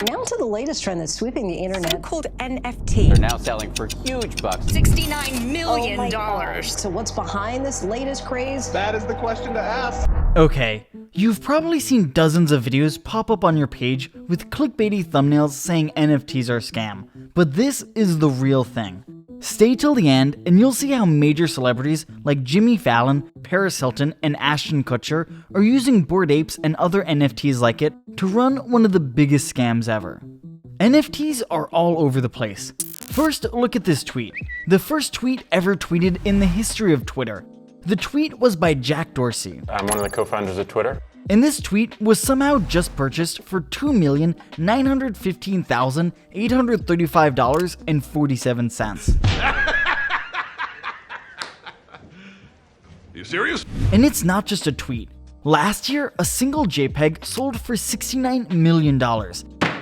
Now to the latest trend that's sweeping the internet. So-called NFT. They're now selling for huge bucks. $69 million. Oh my gosh. So what's behind this latest craze? That is the question to ask. Okay, you've probably seen dozens of videos pop up on your page with clickbaity thumbnails saying NFTs are a scam, but this is the real thing. Stay till the end and you'll see how major celebrities like Jimmy Fallon, Paris Hilton, and Ashton Kutcher are using Bored Apes and other NFTs like it to run one of the biggest scams ever. NFTs are all over the place. First, look at this tweet. The first tweet ever tweeted in the history of Twitter. The tweet was by Jack Dorsey. I'm one of the co-founders of Twitter. And this tweet was somehow just purchased for $2,915,835.47. You serious? And it's not just a tweet. Last year, a single JPEG sold for $69 million.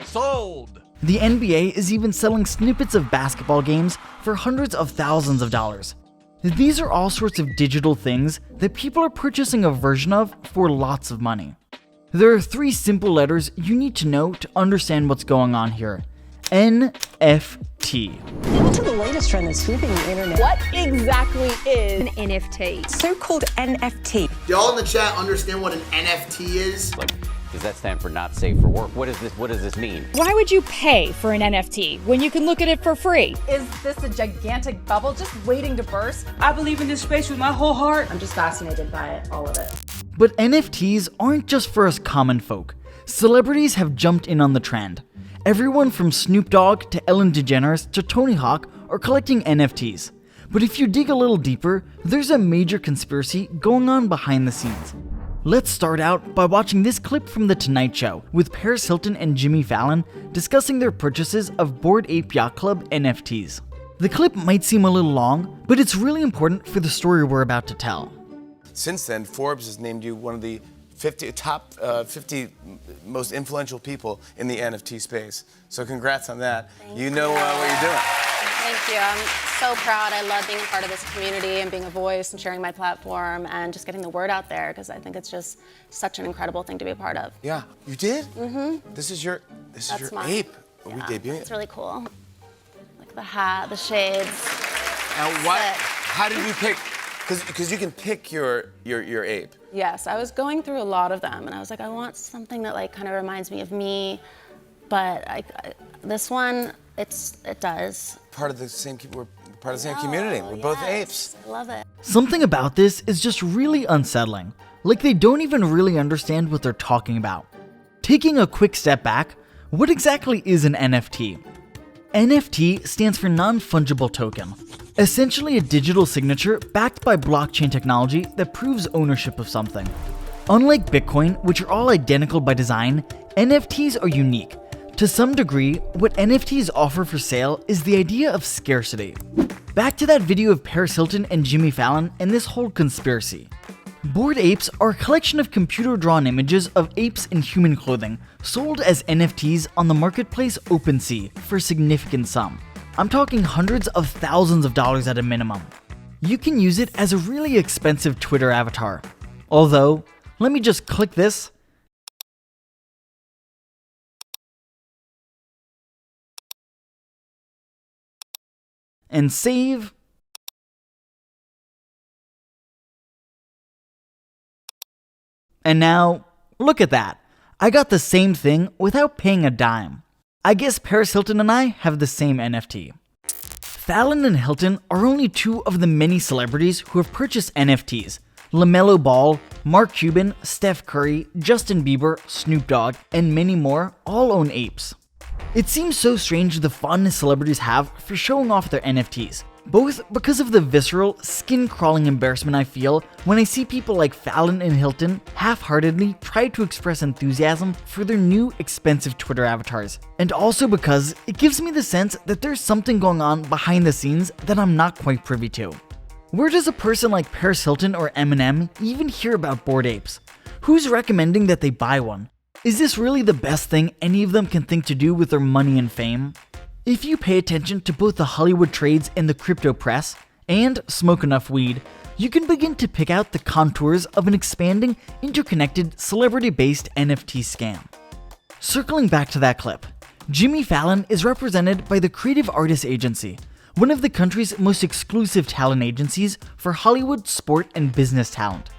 Sold! The NBA is even selling snippets of basketball games for hundreds of thousands of dollars. These are all sorts of digital things that people are purchasing a version of for lots of money. There are 3 simple letters you need to know to understand what's going on here. NFT. Now to the latest trend that's sweeping the internet. What exactly is an NFT? So-called NFT. Y'all in the chat understand what an NFT is? Like, does that stand for not safe for work? What is this? What does this mean? Why would you pay for an NFT when you can look at it for free? Is this a gigantic bubble just waiting to burst? I believe in this space with my whole heart. I'm just fascinated by it, all of it. But NFTs aren't just for us common folk. Celebrities have jumped in on the trend. Everyone from Snoop Dogg to Ellen DeGeneres to Tony Hawk are collecting NFTs. But if you dig a little deeper, there's a major conspiracy going on behind the scenes. Let's start out by watching this clip from The Tonight Show with Paris Hilton and Jimmy Fallon discussing their purchases of Bored Ape Yacht Club NFTs. The clip might seem a little long, but it's really important for the story we're about to tell. Since then, Forbes has named you one of the top 50 most influential people in the NFT space. So congrats on that. You know what you're doing. Thank you. I'm so proud. I love being a part of this community and being a voice and sharing my platform and just getting the word out there because I think it's just such an incredible thing to be a part of. Yeah, you did? Mm-hmm. This is your ape. Are we debuting it? It's really cool. Like the hat, the shades. Now, how did you pick? Because you can pick your ape. Yes, I was going through a lot of them and I was like, I want something that like kind of reminds me of me, but this one, it does. Part of the same people. We're part of the same community. We're both apes. I love it. Something about this is just really unsettling. Like they don't even really understand what they're talking about. Taking a quick step back, what exactly is an NFT? NFT stands for non-fungible token. Essentially a digital signature backed by blockchain technology that proves ownership of something. Unlike Bitcoin, which are all identical by design, NFTs are unique. To some degree, what NFTs offer for sale is the idea of scarcity. Back to that video of Paris Hilton and Jimmy Fallon and this whole conspiracy. Bored Apes are a collection of computer-drawn images of apes in human clothing sold as NFTs on the marketplace OpenSea for a significant sum. I'm talking hundreds of thousands of dollars at a minimum. You can use it as a really expensive Twitter avatar. Although, let me just click this. And save. And now, look at that. I got the same thing without paying a dime. I guess Paris Hilton and I have the same NFT. Fallon and Hilton are only 2 of the many celebrities who have purchased NFTs. Lamelo Ball, Mark Cuban, Steph Curry, Justin Bieber, Snoop Dogg, and many more all own apes. It seems so strange the fondness celebrities have for showing off their NFTs, both because of the visceral, skin-crawling embarrassment I feel when I see people like Fallon and Hilton half-heartedly try to express enthusiasm for their new expensive Twitter avatars, and also because it gives me the sense that there's something going on behind the scenes that I'm not quite privy to. Where does a person like Paris Hilton or Eminem even hear about Bored Apes? Who's recommending that they buy one? Is this really the best thing any of them can think to do with their money and fame? If you pay attention to both the Hollywood trades and the crypto press, and smoke enough weed, you can begin to pick out the contours of an expanding, interconnected, celebrity-based NFT scam. Circling back to that clip, Jimmy Fallon is represented by the Creative Artists Agency, one of the country's most exclusive talent agencies for Hollywood, sport, and business talent.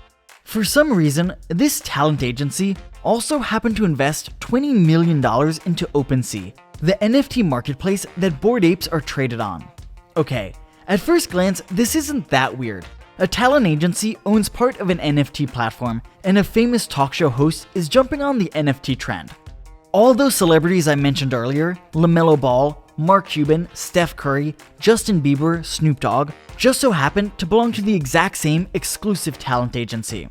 For some reason, this talent agency also happened to invest $20 million into OpenSea, the NFT marketplace that Bored Apes are traded on. Okay, at first glance, this isn't that weird. A talent agency owns part of an NFT platform, and a famous talk show host is jumping on the NFT trend. All those celebrities I mentioned earlier, Lamelo Ball, Mark Cuban, Steph Curry, Justin Bieber, Snoop Dogg, just so happen to belong to the exact same exclusive talent agency.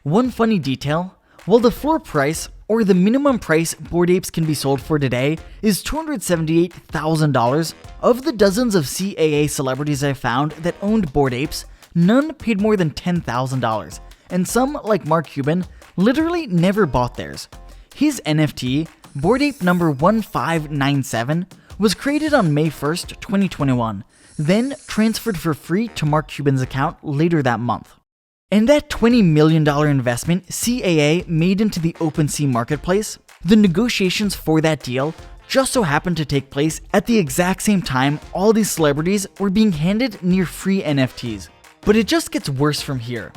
One funny detail, while the floor price, or the minimum price Bored Apes can be sold for today, is $278,000, of the dozens of CAA celebrities I found that owned Bored Apes, none paid more than $10,000, and some, like Mark Cuban, literally never bought theirs. His NFT, Bored Ape number 1597, was created on May 1st, 2021, then transferred for free to Mark Cuban's account later that month. And that $20 million investment CAA made into the OpenSea marketplace, the negotiations for that deal just so happened to take place at the exact same time all these celebrities were being handed near free NFTs. But it just gets worse from here.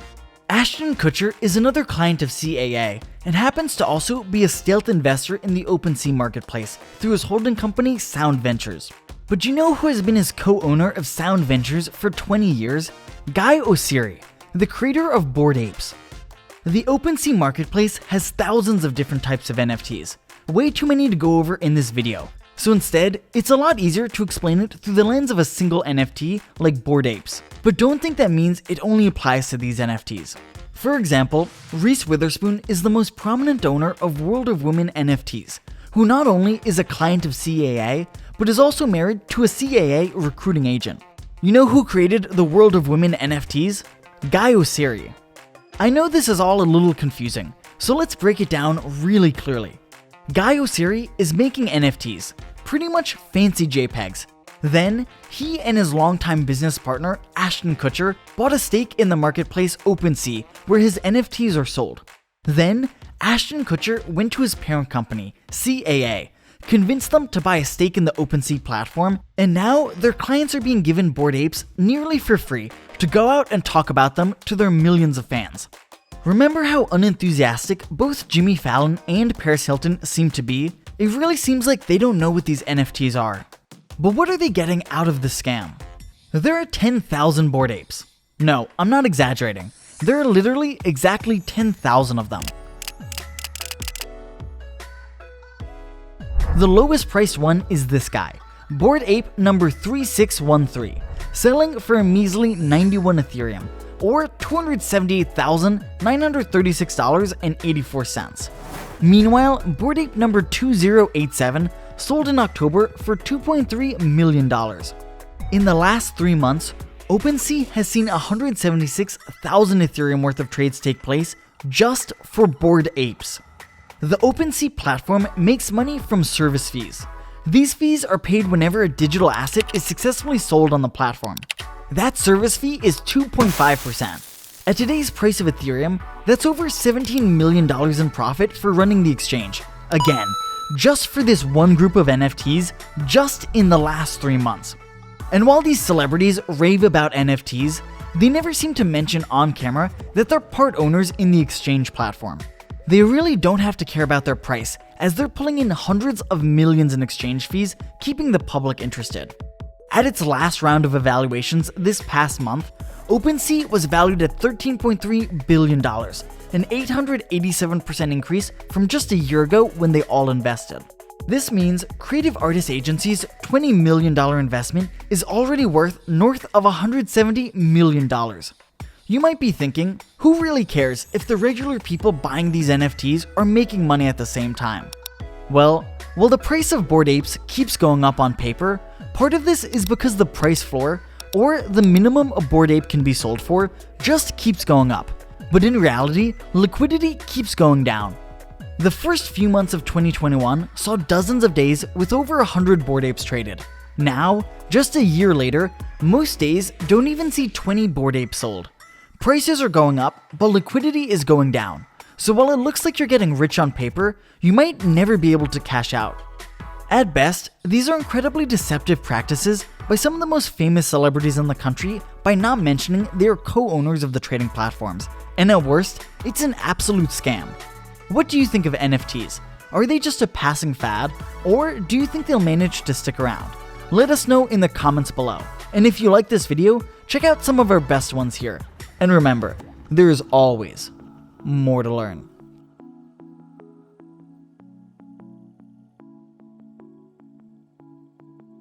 Ashton Kutcher is another client of CAA and happens to also be a stealth investor in the OpenSea marketplace through his holding company Sound Ventures. But do you know who has been his co-owner of Sound Ventures for 20 years? Guy Oseary, the creator of Bored Apes. The OpenSea marketplace has thousands of different types of NFTs, way too many to go over in this video. So instead, it's a lot easier to explain it through the lens of a single NFT like Bored Apes. But don't think that means it only applies to these NFTs. For example, Reese Witherspoon is the most prominent owner of World of Women NFTs, who not only is a client of CAA, but is also married to a CAA recruiting agent. You know who created the World of Women NFTs? Guy Oseary. I know this is all a little confusing, so let's break it down really clearly. Guy Oseary is making NFTs, pretty much fancy JPEGs. Then, he and his longtime business partner, Ashton Kutcher, bought a stake in the marketplace OpenSea, where his NFTs are sold. Then, Ashton Kutcher went to his parent company, CAA, convinced them to buy a stake in the OpenSea platform, and now their clients are being given Bored Apes nearly for free to go out and talk about them to their millions of fans. Remember how unenthusiastic both Jimmy Fallon and Paris Hilton seem to be? It really seems like they don't know what these NFTs are. But what are they getting out of the scam? There are 10,000 Bored Apes. No, I'm not exaggerating. There are literally exactly 10,000 of them. The lowest priced one is this guy, Bored Ape number 3613, selling for a measly 91 Ethereum, or $278,936.84. Meanwhile, Bored Ape number 2087 sold in October for $2.3 million. In the last 3 months, OpenSea has seen 176,000 Ethereum worth of trades take place just for Bored Apes. The OpenSea platform makes money from service fees. These fees are paid whenever a digital asset is successfully sold on the platform. That service fee is 2.5%. At today's price of Ethereum, that's over $17 million in profit for running the exchange. Again, just for this one group of NFTs, just in the last 3 months. And while these celebrities rave about NFTs, they never seem to mention on camera that they're part owners in the exchange platform. They really don't have to care about their price, as they're pulling in hundreds of millions in exchange fees, keeping the public interested. At its last round of evaluations this past month, OpenSea was valued at $13.3 billion, an 887% increase from just a year ago when they all invested. This means Creative Artists Agency's $20 million investment is already worth north of $170 million. You might be thinking, who really cares if the regular people buying these NFTs are making money at the same time? Well, while the price of Bored Apes keeps going up on paper, part of this is because the price floor, or the minimum a Bored Ape can be sold for, just keeps going up. But in reality, liquidity keeps going down. The first few months of 2021 saw dozens of days with over 100 Bored Apes traded. Now, just a year later, most days don't even see 20 Bored Apes sold. Prices are going up, but liquidity is going down. So while it looks like you're getting rich on paper, you might never be able to cash out. At best, these are incredibly deceptive practices by some of the most famous celebrities in the country by not mentioning they are co-owners of the trading platforms, and at worst, it's an absolute scam. What do you think of NFTs? Are they just a passing fad, or do you think they'll manage to stick around? Let us know in the comments below. And if you like this video, check out some of our best ones here. And remember, there is always more to learn.